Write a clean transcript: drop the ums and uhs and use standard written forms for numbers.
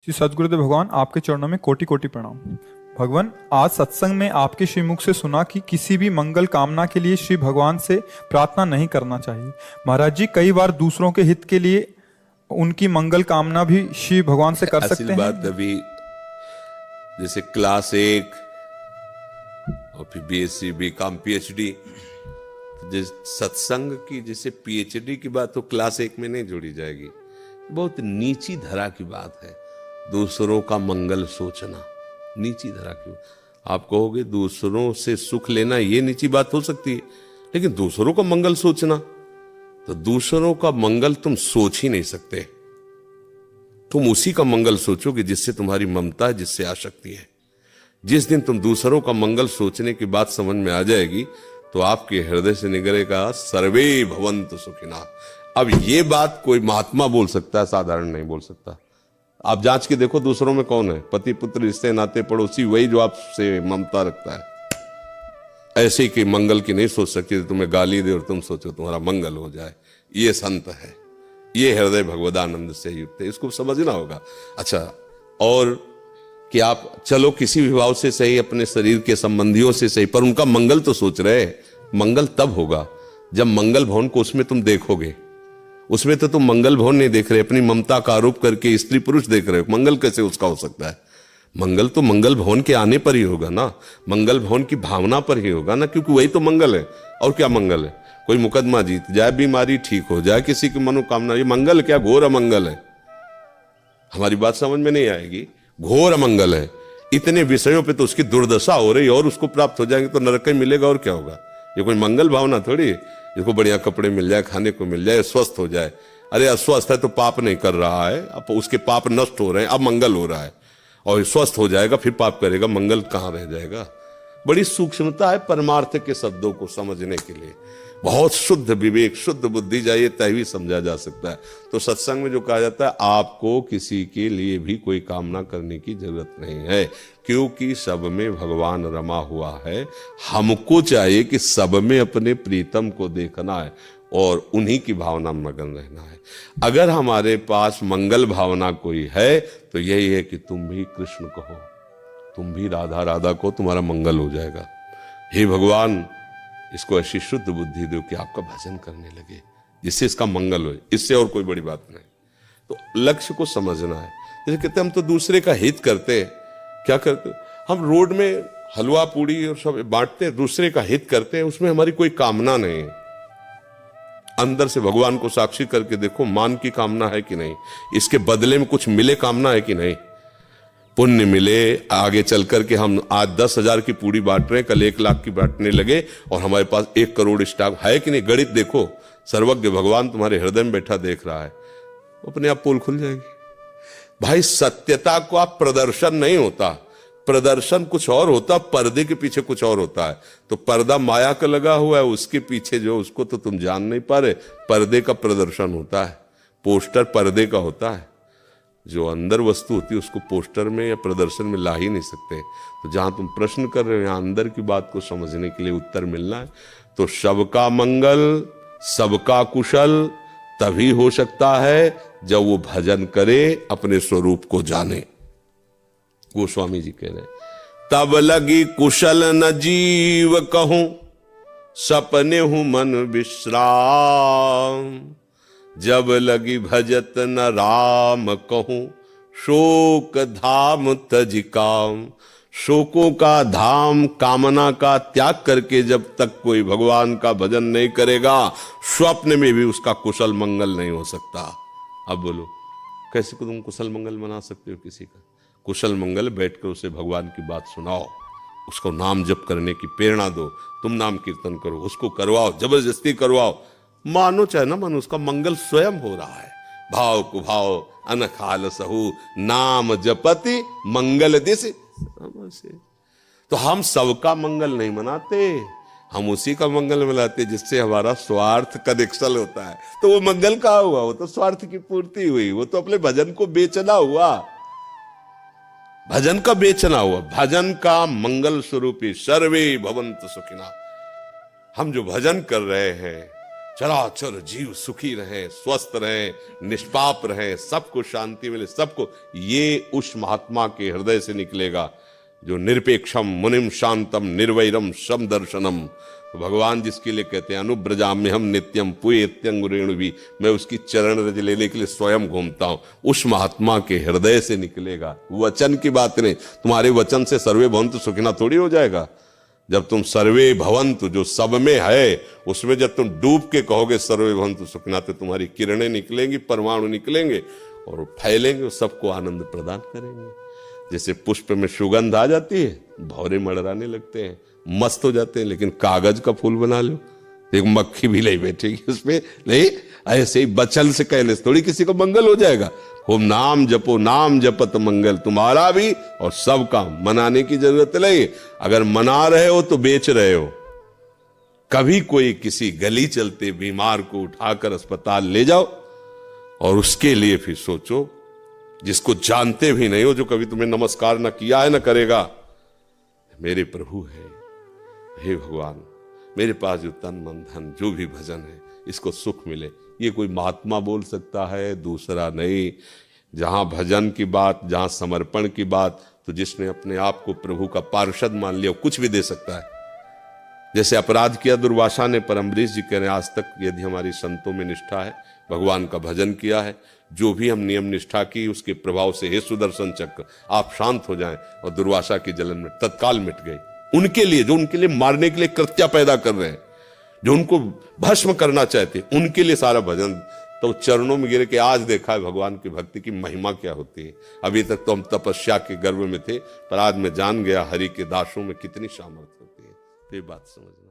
श्री सद्गुरुदेव भगवान, आपके चरणों में कोटि कोटि प्रणाम। भगवान, आज सत्संग में आपके श्रीमुख से सुना कि किसी भी मंगल कामना के लिए श्री भगवान से प्रार्थना नहीं करना चाहिए। महाराज जी, कई बार दूसरों के हित के लिए उनकी मंगल कामना भी श्री भगवान से कर सकते हैं। बात अभी जैसे क्लास 1 और फिर बीएससी, बीकॉम, पीएचडी, जिस सत्संग की जैसे पीएचडी की बात तो क्लास 1 में नहीं जोड़ी जाएगी। बहुत नीची धरा की बात है, दूसरों का मंगल सोचना नीची धरा की। आप कहोगे दूसरों से सुख लेना ये नीची बात हो सकती है, लेकिन दूसरों का मंगल सोचना, तो दूसरों का मंगल तुम सोच ही नहीं सकते। तुम उसी का मंगल सोचोगे जिससे तुम्हारी ममता है, जिससे आसक्ति है। जिस दिन तुम दूसरों का मंगल सोचने की बात समझ में आ जाएगी तो आपके हृदय से निकलेगा सर्वे भवन्तु सुखिनः। अब ये बात कोई महात्मा बोल सकता है, साधारण नहीं बोल सकता। आप जांच के देखो दूसरों में कौन है, पति पुत्र रिश्ते नाते पड़ोसी, वही जो आपसे ममता रखता है। ऐसे कि मंगल की नहीं सोच सकती, तुम्हें गाली दे और तुम सोचो तुम्हारा मंगल हो जाए। ये संत है, ये हृदय भगवदानंद से युक्त है, इसको समझना होगा। अच्छा, और कि आप चलो किसी भी भाव से सही, अपने शरीर के संबंधियों से सही, पर उनका मंगल तो सोच रहे। मंगल तब होगा जब मंगल भवन को उसमें तुम देखोगे। उसमें तो तुम मंगल भवन नहीं देख रहे, अपनी ममता का आरोप करके स्त्री पुरुष देख रहे हो। मंगल कैसे उसका हो सकता है? मंगल तो मंगल भवन के आने पर ही होगा ना, मंगल भवन की भावना पर ही होगा ना, क्योंकि वही तो मंगल है। और क्या मंगल है? कोई मुकदमा जीत जाए, बीमारी ठीक हो जाए, किसी की मनोकामना, ये मंगल क्या? घोर अमंगल है। हमारी बात समझ में नहीं आएगी, घोर अमंगल है। इतने विषयों पे तो उसकी दुर्दशा हो रही, और उसको प्राप्त हो जाएंगे तो नरक ही मिलेगा, और क्या होगा? ये कोई मंगल भावना थोड़ी। इसको बढ़िया कपड़े मिल जाए, खाने को मिल जाए, स्वस्थ हो जाए। अरे अस्वस्थ है तो पाप नहीं कर रहा है, अब उसके पाप नष्ट हो रहे हैं, अब मंगल हो रहा है। और स्वस्थ हो जाएगा फिर पाप करेगा, मंगल कहां रह जाएगा? बड़ी सूक्ष्मता है परमार्थ के शब्दों को समझने के लिए। बहुत शुद्ध विवेक, शुद्ध बुद्धि चाहिए, तभी समझा जा सकता है। तो सत्संग में जो कहा जाता है, आपको किसी के लिए भी कोई कामना करने की जरूरत नहीं है, क्योंकि सब में भगवान रमा हुआ है। हमको चाहिए कि सब में अपने प्रीतम को देखना है और उन्हीं की भावना में मगन रहना है। अगर हमारे पास मंगल भावना कोई है तो यही है कि तुम भी कृष्ण कहो, तुम भी राधा राधा को, तुम्हारा मंगल हो जाएगा। हे भगवान, इसको ऐसी शुद्ध बुद्धि दो कि आपका भजन करने लगे, जिससे इसका मंगल हो। इससे और कोई बड़ी बात नहीं। तो लक्ष्य को समझना है। जैसे कहते हम तो दूसरे का हित करते हैं, क्या करते? हम रोड में हलवा पूड़ी और सब बांटते हैं, दूसरे का हित करते हैं, उसमें हमारी कोई कामना नहीं है। अंदर से भगवान को साक्षी करके देखो, मान की कामना है कि नहीं, इसके बदले में कुछ मिले कामना है कि नहीं, पुण्य मिले। आगे चल करके हम आज 10,000 की पूड़ी बांट रहे हैं, कल 1,00,000 की बांटने लगे और हमारे पास 1 करोड़ स्टॉक है कि नहीं। गणित देखो, सर्वज्ञ भगवान तुम्हारे हृदय में बैठा देख रहा है, अपने आप पोल खुल जाएगी। भाई, सत्यता को आप प्रदर्शन नहीं होता, प्रदर्शन कुछ और होता, पर्दे के पीछे कुछ और होता है। तो पर्दा माया का लगा हुआ है, उसके पीछे जो, उसको तो तुम जान नहीं पा रहे। पर्दे का प्रदर्शन होता है, पोस्टर पर्दे का होता है। जो अंदर वस्तु होती है उसको पोस्टर में या प्रदर्शन में ला ही नहीं सकते। तो जहां तुम प्रश्न कर रहे हो, यहां अंदर की बात को समझने के लिए उत्तर मिलना है। तो सबका मंगल, सबका कुशल तभी हो सकता है जब वो भजन करे, अपने स्वरूप को जाने। गोस्वामी जी कह रहे, तब लगी कुशल न जीव कहूं, सपने हूं मन विश्राम। जब लगी भजत न राम कहूं, शोक धाम तज काम। शोकों का धाम, कामना का त्याग करके जब तक कोई भगवान का भजन नहीं करेगा, स्वप्न में भी उसका कुशल मंगल नहीं हो सकता। अब बोलो, कैसे को तुम कुशल मंगल मना सकते हो किसी का? कुशल मंगल बैठकर उसे भगवान की बात सुनाओ, उसको नाम जप करने की प्रेरणा दो। तुम नाम कीर्तन करो, उसको करवाओ, जबरदस्ती करवाओ, मानो चाहे ना मानो, उसका मंगल स्वयं हो रहा है। भाव कुभाव अनखाल सहु, नाम जपति मंगल दिस। तो हम सबका मंगल नहीं मनाते, हम उसी का मंगल मनाते जिससे हमारा स्वार्थ कनेक्शन होता है। तो वो मंगल कहाँ हुआ? वो तो स्वार्थ की पूर्ति हुई, वो तो अपने भजन को बेचना हुआ, भजन का बेचना हुआ। भजन का मंगल स्वरूपी सर्वे भवन्तु सुखिनः। हम जो भजन कर रहे हैं, चराचर जीव सुखी रहे, स्वस्थ रहे, निष्पाप रहे, सबको शांति मिले, सबको, ये उस महात्मा के हृदय से निकलेगा जो निरपेक्षम मुनिम शांतम निर्वैरम सम दर्शनम। भगवान जिसके लिए कहते हैं अनुब्रजाम्य हम नित्यम पुएत्यंगुरेणु भी, मैं उसकी चरण रज लेने के लिए स्वयं घूमता हूं, उस महात्मा के हृदय से निकलेगा। वचन की बात नहीं, तुम्हारे वचन से सर्वे भवन्तु सुखिना थोड़ी हो जाएगा। जब तुम सर्वे भवन्तु जो सब में है, उसमें जब तुम डूब के कहोगे सर्वे भवन्तु सुखिना, तो तुम्हारी किरणें निकलेंगी, परमाणु निकलेंगे और फैलेंगे, सबको आनंद प्रदान करेंगे। जैसे पुष्प में सुगंध आ जाती है, भौरे मड़राने लगते हैं, मस्त हो जाते हैं, लेकिन कागज का फूल बना लो, एक मक्खी भी नहीं बैठेगी उसमें। नहीं, ऐसे ही बचन से कहने से थोड़ी किसी को मंगल हो जाएगा। होम नाम जपो, नाम जपत मंगल, तुम्हारा भी और सबका। मनाने की जरूरत नहीं, अगर मना रहे हो तो बेच रहे हो। कभी कोई किसी गली चलते बीमार को उठाकर अस्पताल ले जाओ और उसके लिए फिर सोचो, जिसको जानते भी नहीं हो, जो कभी तुम्हें नमस्कार न किया है न करेगा, मेरे प्रभु है, हे भगवान मेरे पास जो तन मन धन जो भी भजन है, इसको सुख मिले, ये कोई महात्मा बोल सकता है, दूसरा नहीं। जहां भजन की बात, जहां समर्पण की बात, तो जिसने अपने आप को प्रभु का पार्षद मान लिया, कुछ भी दे सकता है। जैसे अपराध किया दुर्वासा ने, पर अम्बरीश जी कह रहे हैं आज तक यदि हमारी संतों में निष्ठा है, भगवान का भजन किया है, जो भी हम नियम निष्ठा की, उसके प्रभाव से हे सुदर्शन चक्र आप शांत हो जाएं, और दुर्वासा की जलन में तत्काल मिट गई। उनके लिए, जो उनके लिए मारने के लिए कृत्या पैदा कर रहे हैं, जो उनको भस्म करना चाहते, उनके लिए सारा भजन। तो चरणों में गिर के आज देखा है भगवान की भक्ति की महिमा क्या होती है। अभी तक तो हम तपस्या के गर्भ में थे, पर आज मैं जान गया हरि के दासों में कितनी सामर्थ्य होती है। तो ये बात समझना।